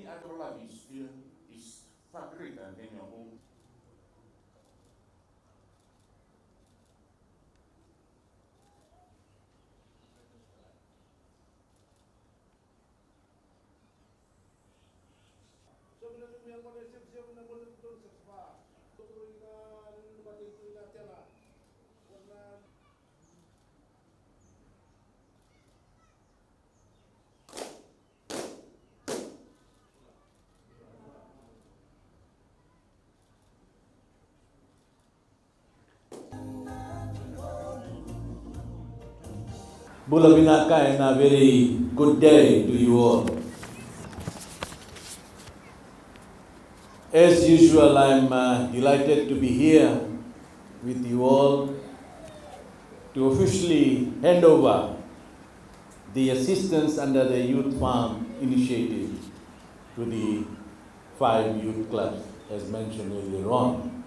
is fabricated in your home. Bulabinaka, and a very good day to you all. As usual, I'm delighted to be here with you all to officially hand over the assistance under the Youth Farm Initiative to the 5 youth clubs, as mentioned earlier on.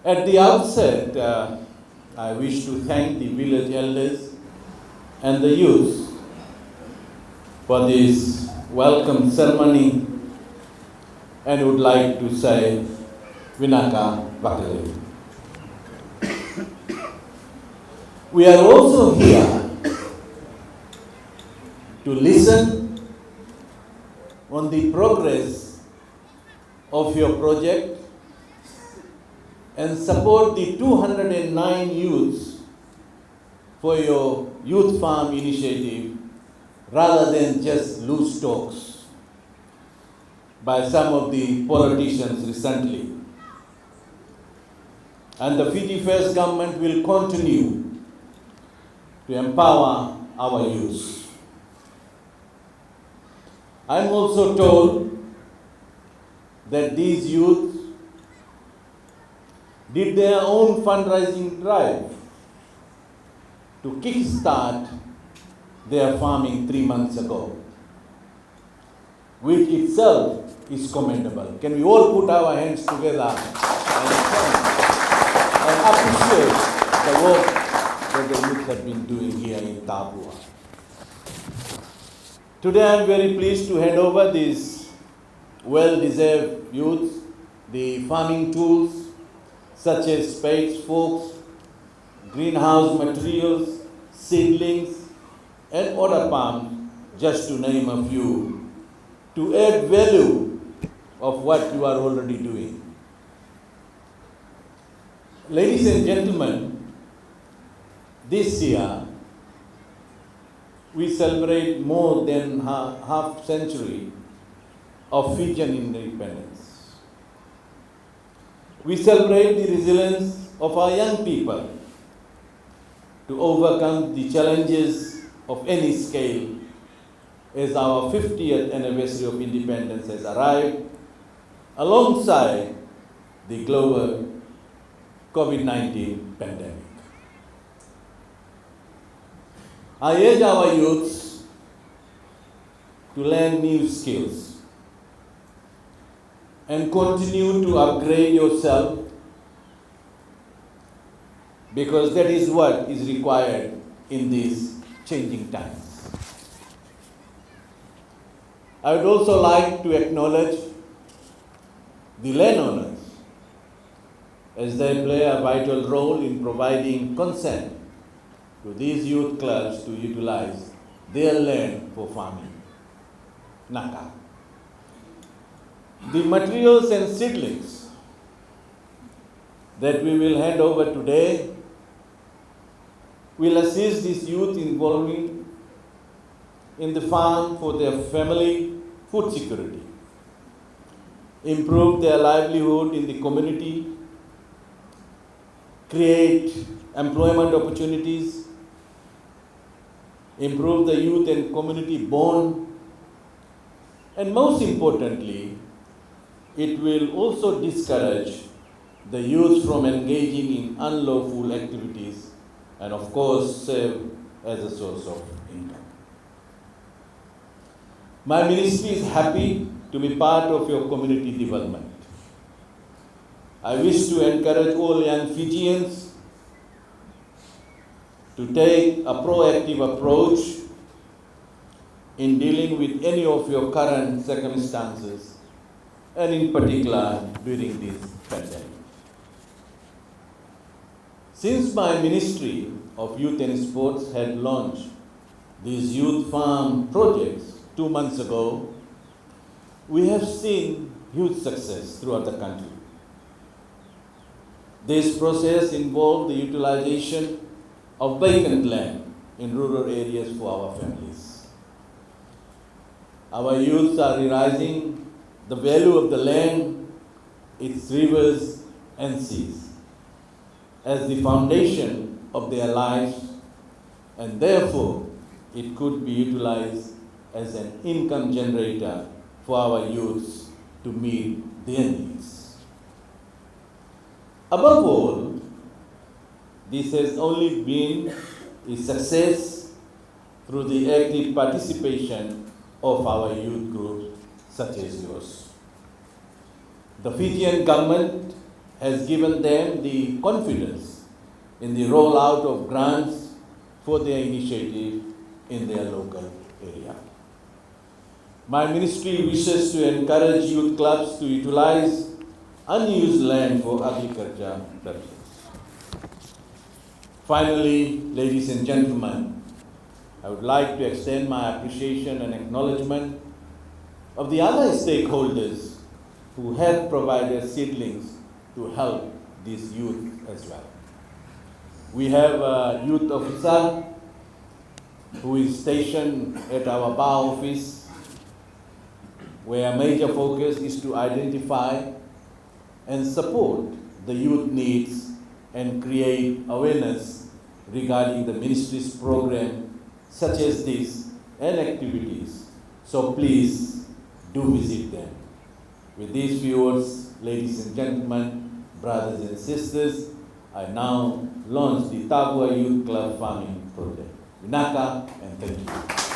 At the outset, I wish to thank the village elders and the youth for this welcome ceremony, and would like to say, Vinaka Tavualevu. We are also here to listen on the progress of your project and support the 209 youths for your youth farm initiative rather than just loose talks by some of the politicians recently. And the Fiji First government will continue to empower our youth. I'm also told that these youth did their own fundraising drive to kickstart their farming 3 months ago, which itself is commendable. Can we all put our hands together and appreciate the work that the youth have been doing here in Tavua? Today I am very pleased to hand over these well-deserved youths the farming tools such as spades, forks, greenhouse materials, seedlings, and other palms, just to name a few, to add value of what you are already doing. Ladies and gentlemen, this year we celebrate more than half century of Fijian independence. We celebrate the resilience of our young people to overcome the challenges of any scale as our 50th anniversary of independence has arrived alongside the global COVID-19 pandemic. I urge our youths to learn new skills and continue to upgrade yourself, because that is what is required in these changing times. I would also like to acknowledge the landowners, as they play a vital role in providing consent to these youth clubs to utilize their land for farming. Naka. The materials and seedlings that we will hand over today will assist these youth involving in the farm for their family food security, improve their livelihood in the community, create employment opportunities, improve the youth and community bond, and most importantly, it will also discourage the youth from engaging in unlawful activities and of course serve as a source of income. My ministry is happy to be part of your community development. I wish to encourage all young Fijians to take a proactive approach in dealing with any of your current circumstances, and in particular during this pandemic. Since my Ministry of Youth and Sports had launched these youth farm projects 2 months ago, we have seen huge success throughout the country. This process involved the utilization of vacant land in rural areas for our families. Our youths are realizing the value of the land, its rivers and seas, as the foundation of their lives, and therefore it could be utilized as an income generator for our youths to meet their needs. Above all, this has only been a success through the active participation of our youth groups such as yours. The Fijian government has given them the confidence in the rollout of grants for their initiative in their local area. My ministry wishes to encourage youth clubs to utilize unused land for agriculture purposes. Finally, ladies and gentlemen, I would like to extend my appreciation and acknowledgement of the other stakeholders who have provided seedlings to help these youth as well. We have a youth officer who is stationed at our bar office, where a major focus is to identify and support the youth needs and create awareness regarding the ministry's program such as this and activities. So please do visit them. With these few words, ladies and gentlemen, brothers and sisters, I now launch the Tavua Youth Club Farming Project. Vinaka, and thank you.